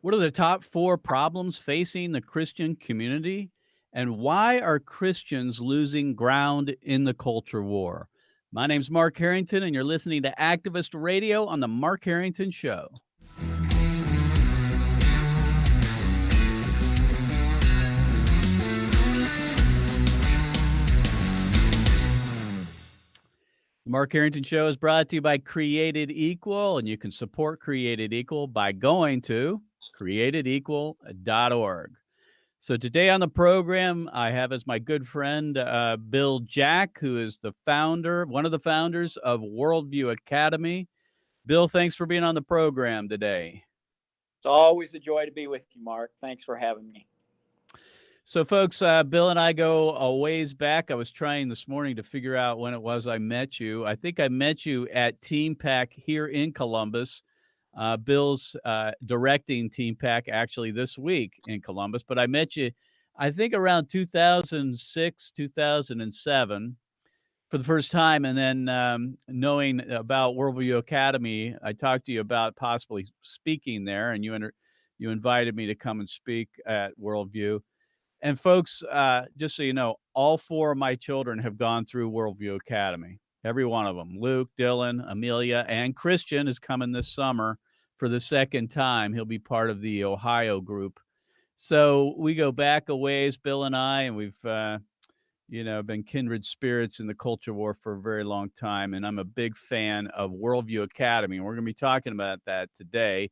What are the top 4 problems facing the Christian community? And why are Christians losing ground in the culture war? My name's Mark Harrington, and you're listening to Activist Radio on The Mark Harrington Show. The Mark Harrington Show is brought to you by Created Equal, and you can support Created Equal by going to createdequal.org. So today on the program, I have as my good friend Bill Jack, who is one of the founders of Worldview Academy. Bill, thanks for being on the program today. It's always a joy to be with you, Mark. Thanks for having me. So, folks, Bill and I go a ways back. I was trying this morning to figure out when it was I met you. I think I met you at Team Pack here in Columbus. Bill's directing Team Pack actually this week in Columbus, but I met you, I think, around 2006, 2007 for the first time. And then knowing about Worldview Academy, I talked to you about possibly speaking there, and you invited me to come and speak at Worldview. And folks, just so you know, all 4 of my children have gone through Worldview Academy. Every one of them. Luke, Dylan, Amelia, and Christian is coming this summer for the second time. He'll be part of the Ohio group. So we go back a ways, Bill and I, and we've been kindred spirits in the culture war for a very long time. And I'm a big fan of Worldview Academy. And we're going to be talking about that today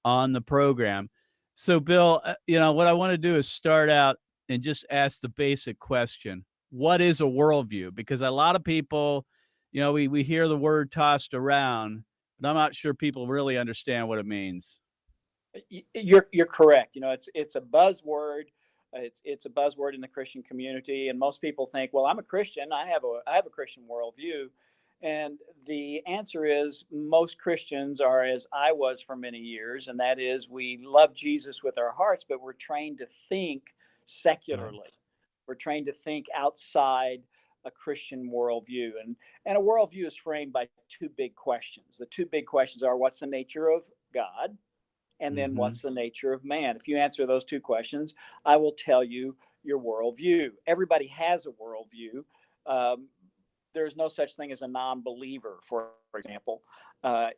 on the program. So, Bill, what I want to do is start out and just ask the basic question: what is a worldview? Because a lot of people, we hear the word tossed around, but I'm not sure people really understand what it means. You're correct. It's a buzzword. It's a buzzword in the Christian community, and most people think, well, I'm a Christian. I have a Christian worldview. And the answer is most Christians are as I was for many years, and that is we love Jesus with our hearts, but we're trained to think secularly. Right. We're trained to think outside a Christian worldview. And a worldview is framed by 2 big questions. The 2 big questions are, what's the nature of God? And then Mm-hmm. what's the nature of man? If you answer those 2 questions, I will tell you your worldview. Everybody has a worldview. There's no such thing as a non-believer, for example.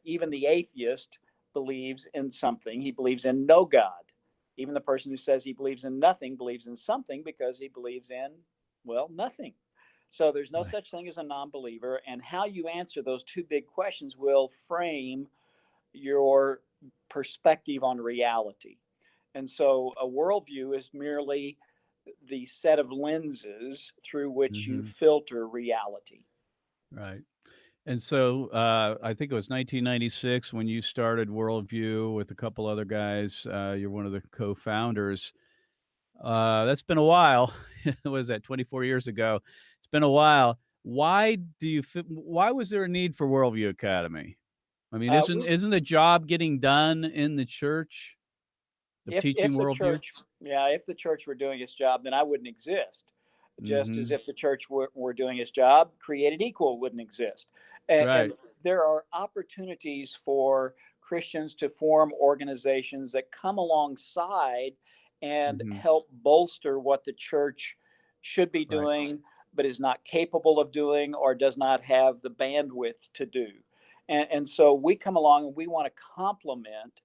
Even the atheist believes in something. He believes in no God. Even the person who says he believes in nothing believes in something because he believes in, well, nothing. So there's no Right. such thing as a non-believer. And how you answer those 2 big questions will frame your perspective on reality. And so a worldview is merely the set of lenses through which you Mm-hmm. filter reality. Right. And so I think it was 1996 when you started Worldview with a couple other guys. You're one of the co-founders. That's been a while. What was that, 24 years ago? It's been a while. Why was there a need for Worldview Academy? I mean, Uh, isn't the job getting done in the church of teaching if the worldview? church, yeah, if the church were doing its job, then I wouldn't exist. Just as Mm-hmm. if the church were doing its job, Created Equal wouldn't exist. That's And right. there are opportunities for Christians to form organizations that come alongside and Mm-hmm. help bolster what the church should be Right. doing, but is not capable of doing or does not have the bandwidth to do. And so we come along and we want to complement,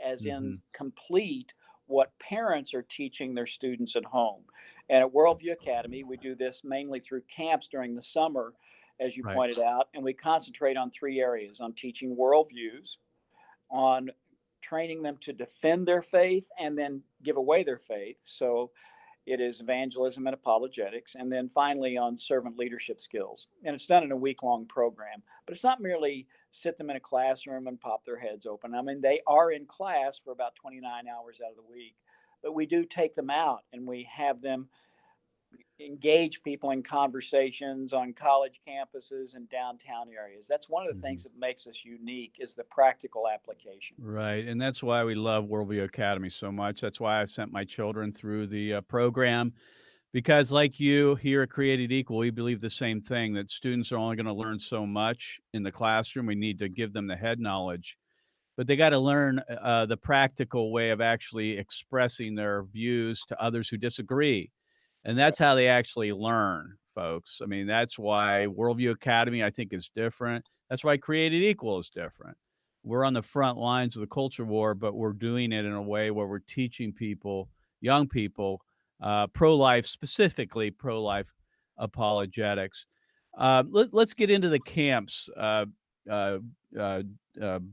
as Mm-hmm. in complete, what parents are teaching their students at home. And at Worldview Academy, we do this mainly through camps during the summer, as you Right. pointed out, and we concentrate on 3 areas: on teaching worldviews, on training them to defend their faith and then give away their faith. So it is evangelism and apologetics. And then finally on servant leadership skills. And it's done in a week-long program. But it's not merely sit them in a classroom and pop their heads open. I mean, they are in class for about 29 hours out of the week. But we do take them out and we have them engage people in conversations on college campuses and downtown areas. That's one of the Mm-hmm. things that makes us unique, is the practical application. Right, and that's why we love Worldview Academy so much. That's why I've sent my children through the program, because, like you here at Created Equal, we believe the same thing, that students are only going to learn so much in the classroom. We need to give them the head knowledge, but they got to learn the practical way of actually expressing their views to others who disagree. And Right. that's how they actually learn, folks. I mean, that's why Worldview Academy, I think, is different. That's why Created Equal is different. We're on the front lines of the culture war, but we're doing it in a way where we're teaching people, young people, pro life, specifically pro life apologetics. Let's get into the camps, uh, uh,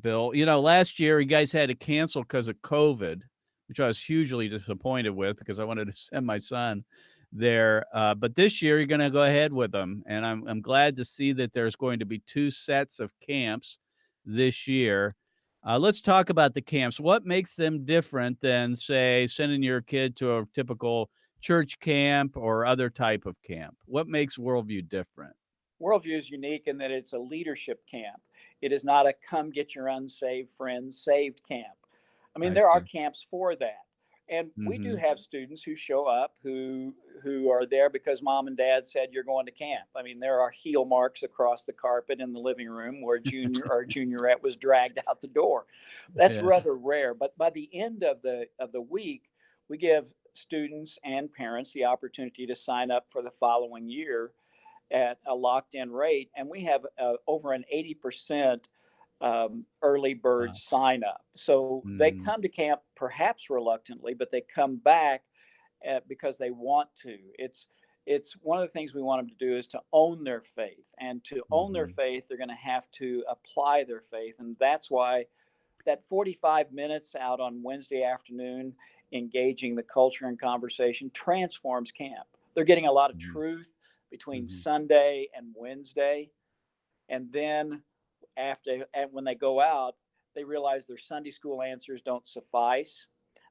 Bill. You know, last year you guys had to cancel because of COVID, which I was hugely disappointed with because I wanted to send my son there. But this year you're going to go ahead with them, and I'm glad to see that there's going to be two sets of camps this year. Let's talk about the camps. What makes them different than, say, sending your kid to a typical church camp or other type of camp? What makes Worldview different? Worldview is unique in that it's a leadership camp. It is not a come get your unsaved friends saved camp. I mean, I there are see. camps for that. And we do Mhm. have students who show up who are there because mom and dad said you're going to camp. I mean, there are heel marks across the carpet in the living room where junior or juniorette was dragged out the door. That's Yeah. rather rare. But by the end of the week, we give students and parents the opportunity to sign up for the following year at a locked in rate. And we have over an 80% early bird Wow. sign up. So they Mhm. come to camp perhaps reluctantly, but they come back because they want to. It's one of the things we want them to do is to own their faith. And to own their Mhm. faith, they're going to have to apply their faith. And that's why that 45 minutes out on Wednesday afternoon, engaging the culture and conversation, transforms camp. They're getting a lot of Mhm. truth between Mhm. Sunday and Wednesday. And then and when they go out, they realize their Sunday school answers don't suffice.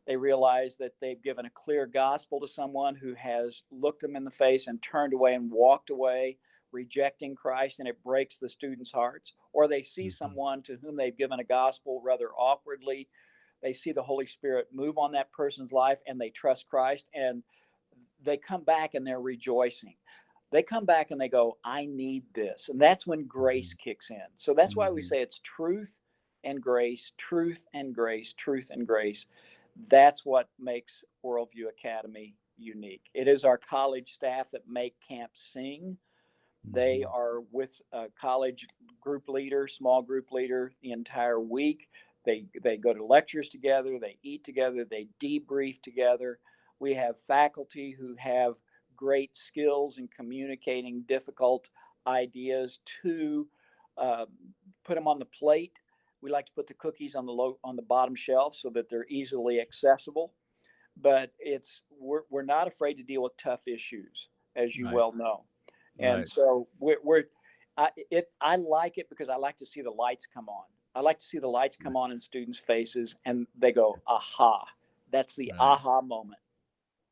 They realize that they've given a clear gospel to someone who has looked them in the face and turned away and walked away, rejecting Christ, and it breaks the students' hearts. Or they see Mhm. someone to whom they've given a gospel rather awkwardly. They see the Holy Spirit move on that person's life and they trust Christ, and they come back and they're rejoicing. They come back and they go, I need this. And that's when grace Mhm. kicks in. So that's why we Mhm. say it's truth and grace, truth and grace, truth and grace. That's what makes Worldview Academy unique. It is our college staff that make camp sing. They Mhm. are with a college group leader, small group leader the entire week. They go to lectures together, they eat together, they debrief together. We have faculty who have great skills in communicating difficult ideas to uh, put them on the plate. We like to put the cookies on on the bottom shelf so that they're easily accessible. But we're not afraid to deal with tough issues, as you Right. well know. And Right. so I like it because I like to see the lights come on. I like to see the lights come Right. on in students' faces and they go, aha. That's the Right. aha moment.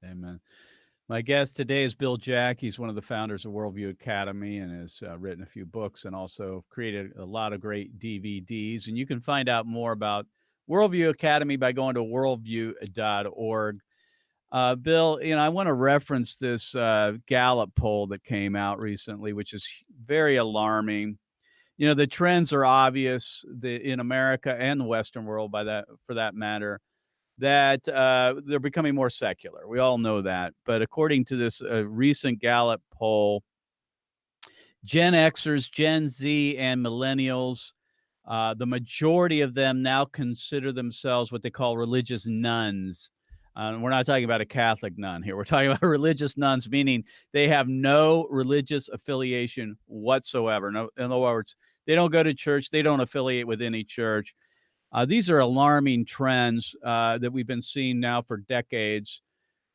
Amen. My guest today is Bill Jack. He's one of the founders of Worldview Academy and has written a few books and also created a lot of great DVDs. And you can find out more about Worldview Academy by going to worldview.org. Bill, you know, I want to reference this Gallup poll that came out recently, which is very alarming. You know, the trends are obvious in America and the Western world, by that for that matter, that they're becoming more secular. We all know that. But according to this recent Gallup poll, Gen Xers, Gen Z, and millennials, the majority of them now consider themselves what they call religious nuns. We're not talking about a Catholic nun here. We're talking about religious nuns, meaning they have no religious affiliation whatsoever. No, in other words, they don't go to church. They don't affiliate with any church. These are alarming trends that we've been seeing now for decades.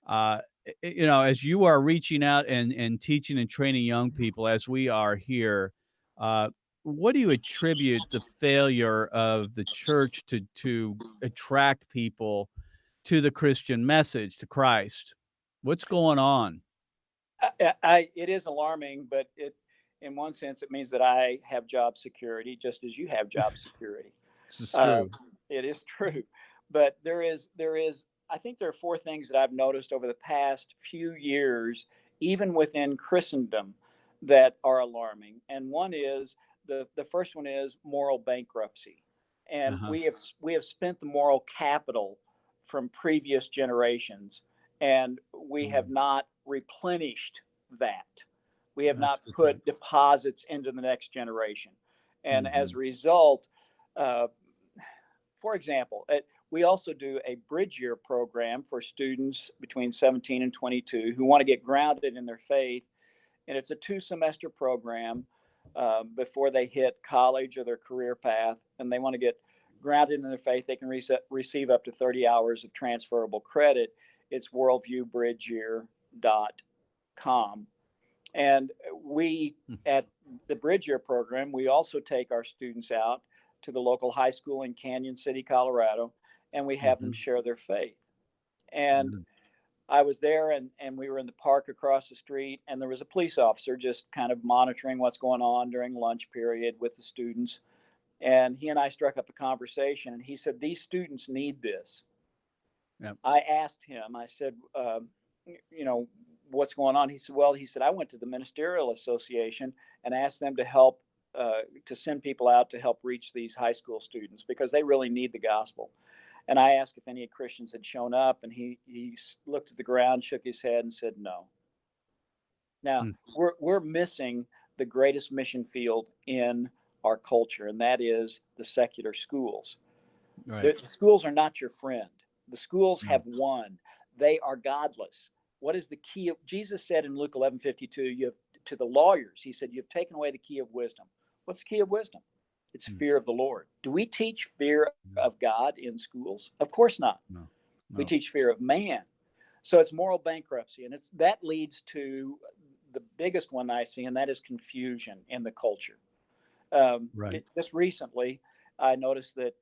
Uh, you know, as you are reaching out and teaching and training young people, as we are here, uh, what do you attribute the failure of the church to attract people to the Christian message, to Christ? What's going on? It is alarming, but in one sense, it means that I have job security, just as you have job security. This is Uh, true. it is true, but there is. I think there are four things that I've noticed over the past few years, even within Christendom, that are alarming. And one is the first one is moral bankruptcy, and Uh-huh. we have spent the moral capital from previous generations, and we have Mm, not replenished that. We have that's not a good point. put deposits into the next generation, and as a Mhm. result, uh, for example, we also do a bridge year program for students between 17 and 22 who want to get grounded in their faith, and it's a 2 semester program before they hit college or their career path, and they want to get grounded in their faith. They can receive up to 30 hours of transferable credit. It's worldviewbridgeyear.com. And we, Mm. at the Bridge Year program, we also take our students out to the local high school in Canyon City, Colorado, and we have them Mhm. share their faith. And Mm. I was there, and we were in the park across the street, and there was a police officer just kind of monitoring what's going on during lunch period with the students. And he and I struck up a conversation, and he said, "These students need this." Yep. I asked him, I said, you know, what's going on? He said, well, he said, I went to the Ministerial Association and asked them to help, to send people out to help reach these high school students because they really need the gospel. And I asked if any Christians had shown up, and he looked at the ground, shook his head, and said no. Now Mm. we're missing the greatest mission field in our culture, and that is the secular schools. Right. The schools are not your friend. The schools No. have won. They are godless. What is the key of Jesus said in Luke 11:52? You have to the lawyers. He said, "You've taken away the key of wisdom." What's the key of wisdom? It's Mm. fear of the Lord. Do we teach fear No. of God in schools? Of course not. No. We No. teach fear of man. So it's moral bankruptcy, and that leads to the biggest one I see, and that is confusion in the culture. Right. Just recently, I noticed that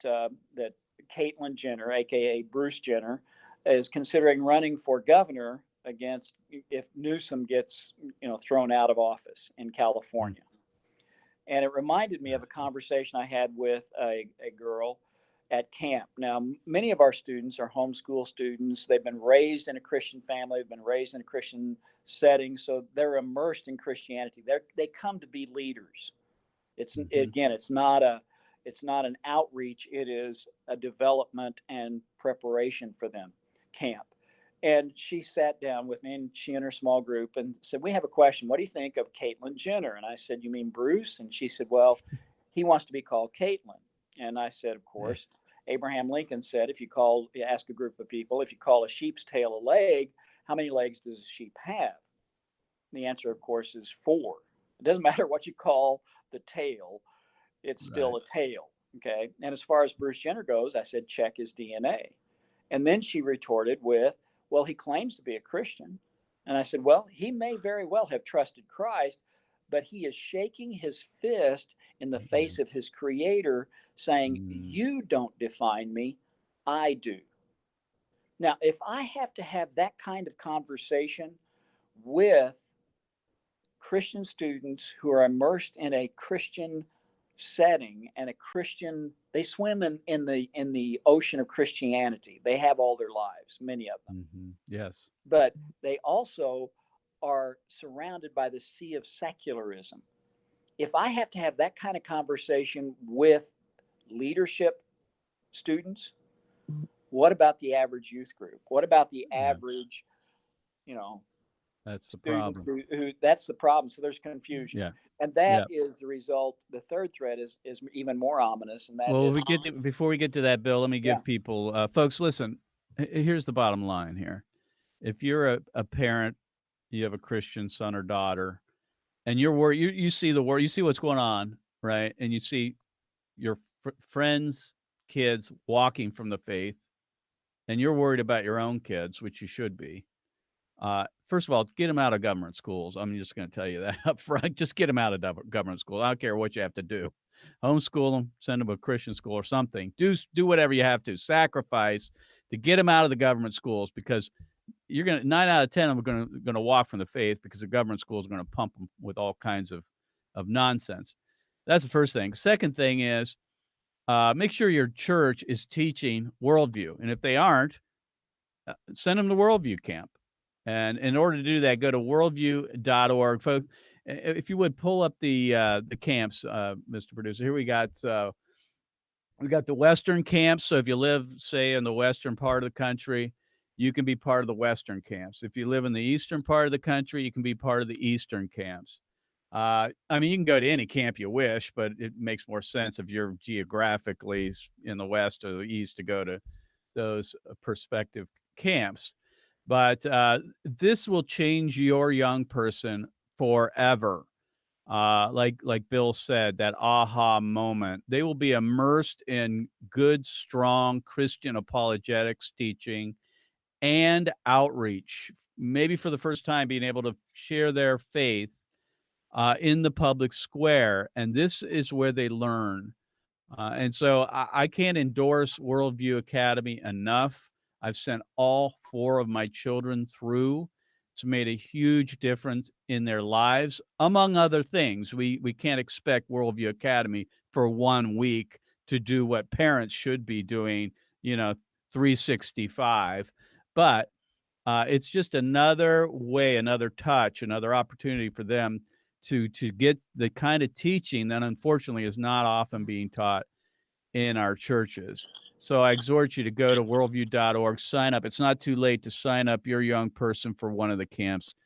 Caitlyn Jenner, aka Bruce Jenner, is considering running for governor against if Newsom gets thrown out of office in Mm. California. And it reminded me Yeah. of a conversation I had with a girl at camp. Now, many of our students are homeschool students. They've been raised in a Christian family, they've been raised in a Christian setting, so they're immersed in Christianity. They come to be leaders. Mhm. Again, it's not an outreach. It is a development and preparation for them camp. And she sat down with me, and she and her small group, and said, "We have a question. What do you think of Caitlyn Jenner?" And I said, "You mean Bruce?" And she said, "Well, he wants to be called Caitlyn." And I said, "Of Yeah. course." Abraham Lincoln said, you ask a group of people, if you call a sheep's tail a leg, how many legs does a sheep have? And the answer, of course, is four. It doesn't matter what you call the tail, it's still Right. a tail. Okay. And as far as Bruce Jenner goes, I said, check his DNA. And then she retorted with, well, he claims to be a Christian. And I said, well, he may very well have trusted Christ, but he is shaking his fist in the Yeah. face of his creator, saying, Mm. you don't define me, I do. Now, if I have to have that kind of conversation with Christian students who are immersed in a Christian setting and a Christian, they swim in the ocean of Christianity. They have all their lives, many of them. Mhm. Yes. But they also are surrounded by the sea of secularism. If I have to have that kind of conversation with leadership students, what about the average youth group? What about the Yeah. average, you know, That's the students problem. who that's the problem. So there's confusion, Yeah. and that Yeah. is the result. The third thread is even more ominous, and that Well, is before we get to that, Bill, let me yeah, give people, folks, listen. Here's the bottom line here. If you're a parent, you have a Christian son or daughter, and you're worried, you see the world, you see what's going on, right? And you see your friends, kids walking from the faith, and you're worried about your own kids, which you should be. First of all, get them out of government schools. I'm just going to tell you that up front. Just get them out of government school. I don't care what you have to do. Homeschool them, send them to a Christian school or something. Do whatever you have to. Sacrifice to get them out of the government schools because you're gonna 9 out of 10 of them are gonna walk from the faith because the government schools are gonna pump them with all kinds of nonsense. That's the first thing. Second thing is make sure your church is teaching worldview, and if they aren't, send them to Worldview Camp. And in order to do that, go to worldview.org. Folks, if you would pull up the camps, Mr. Producer. Here we got We got the Western camps, so if you live, say, in the western part of the country, you can be part of the Western camps. If you live in the eastern part of the country, you can be part of the Eastern camps. I mean, you can go to any camp you wish, but it makes more sense if you're geographically in the west or the east to go to those prospective camps. But this will change your young person forever. Like Bill said, that aha moment. They will be immersed in good, strong Christian apologetics teaching and outreach. Maybe for the first time, being able to share their faith in the public square, and this is where they learn. And so I can't endorse Worldview Academy enough. I've sent all four of my children through. It's made a huge difference in their lives, among other things. We can't expect Worldview Academy for 1 week to do what parents should be doing, 365. But it's just another way, another touch, another opportunity for them to get the kind of teaching that unfortunately is not often being taught in our churches. So I exhort you to go to worldview.org, sign up. It's not too late to sign up your young person for one of the camps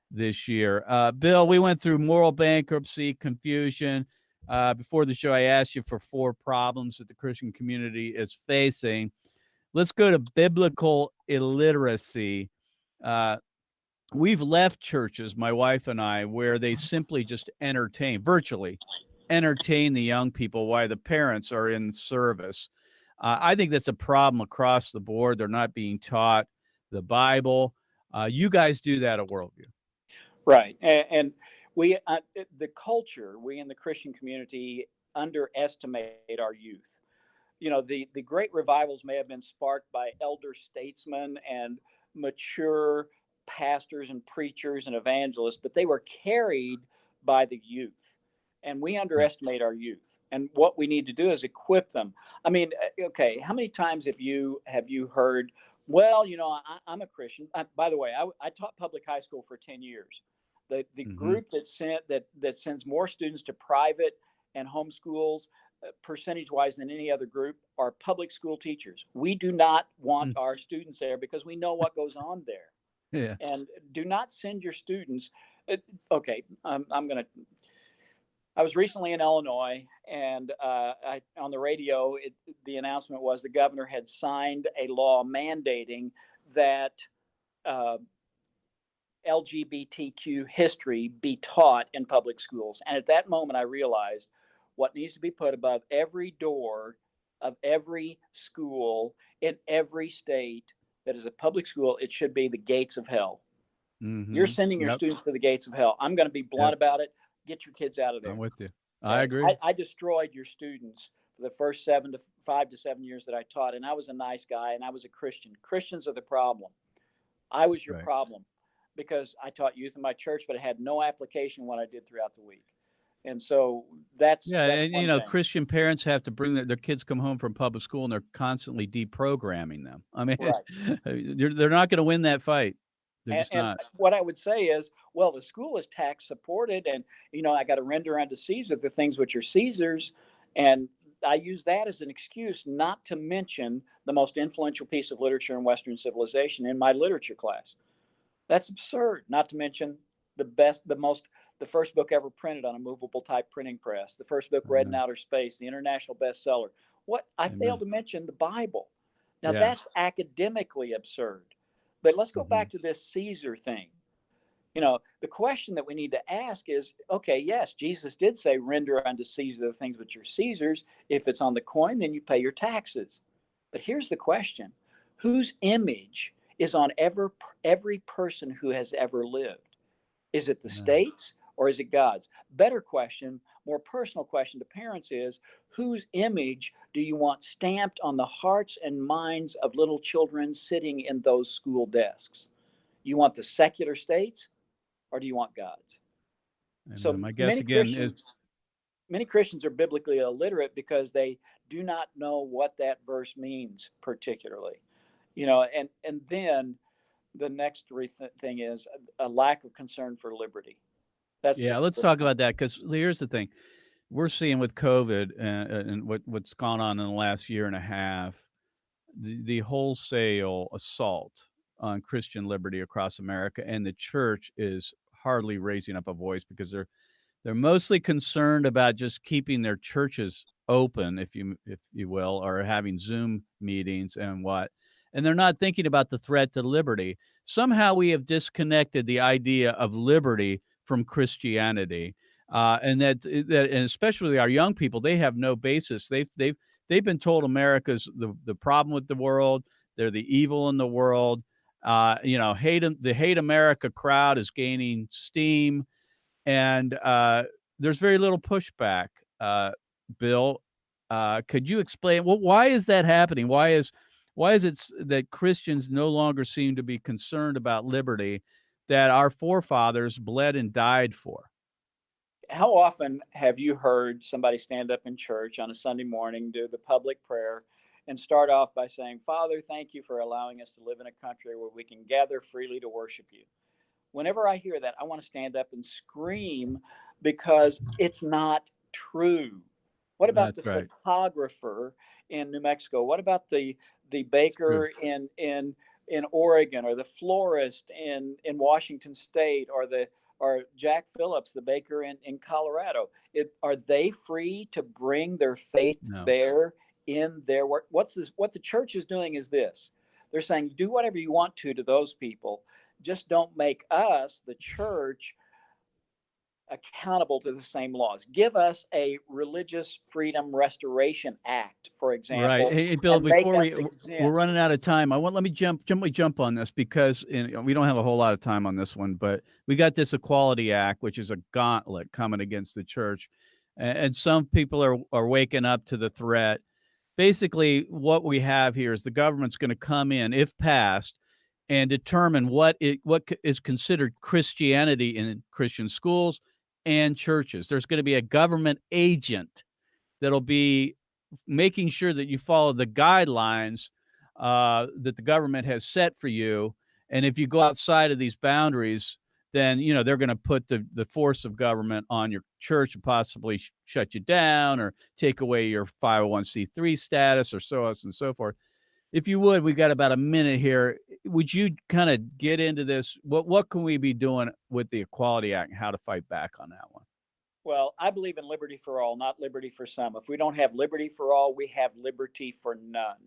this year. Bill, we went through moral bankruptcy, confusion. Before the show, I asked you for 4 problems that the Christian community is facing. Let's go to biblical illiteracy. Uh, we've left churches, my wife and I, where they simply just virtually entertain the young people while the parents are in service. I think that's a problem across the board. They're not being taught the Bible. You guys do that at Worldview. Right. And we, the culture, we in the Christian community underestimate our youth. The great revivals may have been sparked by elder statesmen and mature pastors and preachers and evangelists, but they were carried by the youth. And we Yeah. underestimate our youth. And what we need to do is equip them. I mean, okay, how many times have you heard, well, I'm a Christian. By the way, I taught public high school for 10 years. The Mhm. group that sends more students to private and homeschools percentage wise than any other group are public school teachers. We do not want Mm. our students there because we know what goes on there. Yeah. And do not send your students. Okay, I'm going to. I was recently in Illinois, and on the radio, the announcement was the governor had signed a law mandating that uh, LGBTQ history be taught in public schools. And at that moment, I realized what needs to be put above every door of every school in every state that is a public school, it should be the gates of hell. You're Mhm. sending your Yep. students to the gates of hell. I'm going to be blunt Yep. about it. Get your kids out of I'm there. with you. I Okay. agree. I destroyed your students for the first 5 to 7 years that I taught. And I was a nice guy and I was a Christian. Christians are the problem. I was your Right. problem because I taught youth in my church, but it had no application what I did throughout the week. And so Yeah, that's and, one thing. Christian parents have to bring their kids come home from public school, and they're constantly deprogramming them. I mean, it's Right. they're not gonna win that fight. They're just And not. what I would say is, well, the school is tax supported, and I got to render unto Caesar the things which are Caesar's, and I use that as an excuse not to mention the most influential piece of literature in Western civilization in my literature class. That's absurd. Not to mention the best, the first book ever printed on a movable type printing press, the first book read in Amen. outer space, the international bestseller. What I failed Amen. to mention the Bible. Now Yeah. that's academically absurd. But let's go Mhm. back to this Caesar thing. The question that we need to ask is, okay, yes, Jesus did say, render unto Caesar the things which are Caesar's. If it's on the coin, then you pay your taxes. But here's the question: whose image is on every person who has ever lived? Is it the Amen. state's or is it God's? Better question, more personal question to parents is, whose image do you want stamped on the hearts and minds of little children sitting in those school desks? You want the secular state's or do you want God's? Amen. So My guess many again is Christians many Christians are biblically illiterate because they do not know what that verse means particularly. And then the next thing is a lack of concern for liberty. That's yeah, the let's third talk one. about that because here's the thing. we're seeing with COVID and what's gone on in the last year and a half, the wholesale assault on Christian liberty across America, and the church is hardly raising up a voice because they're mostly concerned about just keeping their churches open, if you will, or having Zoom meetings and they're not thinking about the threat to liberty. Somehow we have disconnected the idea of liberty from Christianity, and and especially our young people, they have no basis. They've been told America's the problem with the world. They're the evil in the world. The hate America crowd is gaining steam and there's very little pushback. Bill, could you explain? Well, why is that happening? Why is it that Christians no longer seem to be concerned about liberty that our forefathers bled and died for? How often have you heard somebody stand up in church on a Sunday morning, do the public prayer, and start off by saying, Father, thank you for allowing us to live in a country where we can gather freely to worship you? Whenever I hear that, I want to stand up and scream because it's not true. What about That's the right. photographer in New Mexico? What about the It's true. baker in Oregon, or the florist in Washington State, or Jack Phillips, the baker in Colorado? Are they free to bring their faith to No. bear in their work? What the church is doing is this. They're saying, do whatever you want to those people. Just don't make us, the church, accountable to the same laws. Give us a Religious Freedom Restoration Act, for Right. example, Hey, Bill, and make before us we're exempt. running out of time. Let me jump on this because we don't have a whole lot of time on this one, but we got this Equality Act, which is a gauntlet coming against the church, and some people are waking up to the threat. Basically, what we have here is the government's going to come in, if passed, and determine is considered Christianity in Christian schools and churches. There's going to be a government agent that'll be making sure that you follow the guidelines that the government has set for you. And if you go outside of these boundaries, then they're going to put the force of government on your church and possibly shut you down or take away your 501c3 status or so on and so forth. If you would, we got about a minute here. Would you kind of get into this? What can we be doing with the Equality Act and how to fight back on that one? Well, I believe in liberty for all, not liberty for some. If we don't have liberty for all, we have liberty for none.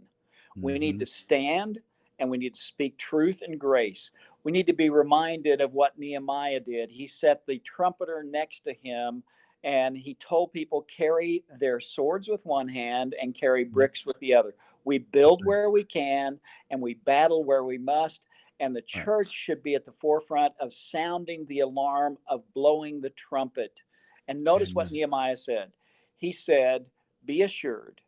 We need Hmm. to stand and we need to speak truth and grace. We need to be reminded of what Nehemiah did. He set the trumpeter next to him and he told people, carry their swords with one hand and carry Yep, bricks with the other. We that's build right. where we can and we battle where we must. And the Right. church should be at the forefront of sounding the alarm, of blowing the trumpet. And notice what Amen. Nehemiah said. He said, be assured,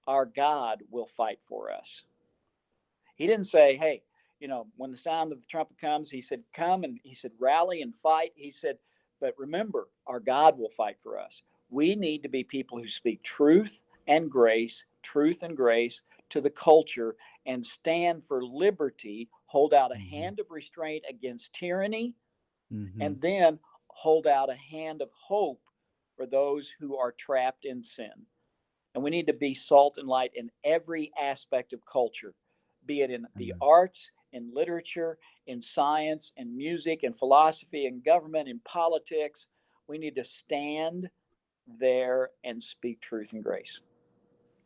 our God will fight for us. He didn't say, hey, when the sound of the trumpet comes, he said, come, and he said, rally and fight. He said, but remember, our God will fight for us. We need to be people who speak truth and grace to the culture and stand for liberty, hold out a Mhm. hand of restraint against tyranny, Mhm. and then hold out a hand of hope for those who are trapped in sin. And we need to be salt and light in every aspect of culture, be it in the Amen. arts, in literature, in science, in music, in philosophy, in government, in politics. We need to stand there and speak truth and grace.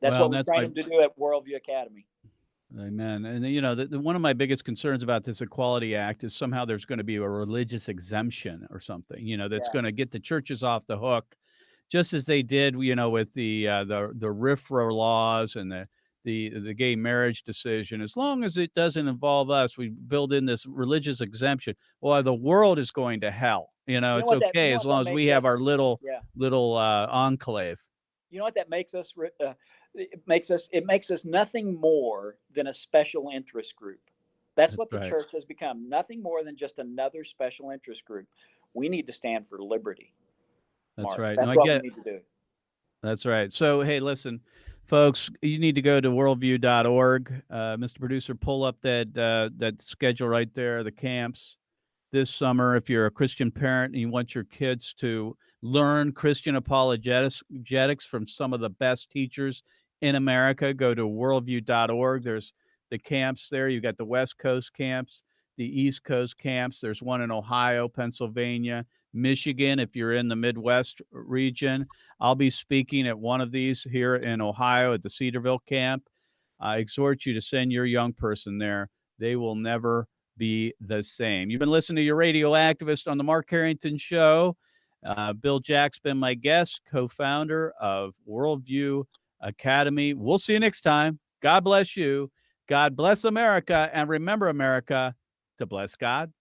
That's Well, what and we that's train my them to do at Worldview Academy. amen. And one of my biggest concerns about this Equality Act is somehow there's going to be a religious exemption or something, that's Yeah. going to get the churches off the hook, just as they did, with the RFRA laws and the gay marriage decision. As long as it doesn't involve us, we build in this religious exemption. Well, the world is going to hell. It's You okay know as what long that as we makes have us? our little Yeah. little enclave. You know what that makes us? It makes us nothing more than a special interest group. That's That's what the right. church has become. Nothing more than just another special interest group. We need to stand for liberty, That's Mark. right. No, That's I what we get need to do. That's right. So, hey, listen, folks, you need to go to worldview.org. Mr. Producer, pull up that schedule right there, the camps this summer. If you're a Christian parent and you want your kids to learn Christian apologetics from some of the best teachers in America, go to worldview.org. There's the camps there. You've got the West Coast camps, the East Coast camps. There's one in Ohio, Pennsylvania, Michigan, if you're in the Midwest region. I'll be speaking at one of these here in Ohio at the Cedarville camp. I exhort you to send your young person there. They will never be the same. You've been listening to your radio activist on the Mark Harrington Show. Bill Jack's been my guest, co-founder of Worldview Academy. We'll see you next time. God bless you. God bless America. And remember, America, to bless God.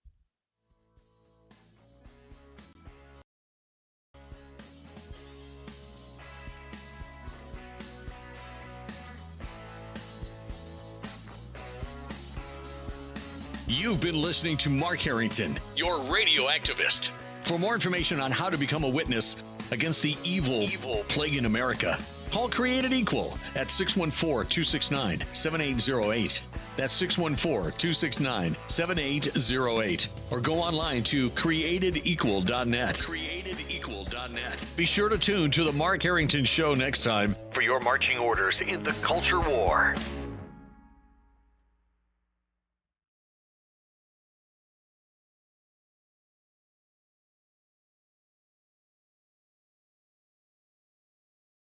You've been listening to Mark Harrington, your radio activist. For more information on how to become a witness against the evil plague in America, call Created Equal at 614-269-7808. That's 614-269-7808. Or go online to createdequal.net. Createdequal.net. Be sure to tune to the Mark Harrington Show next time for your marching orders in the culture war.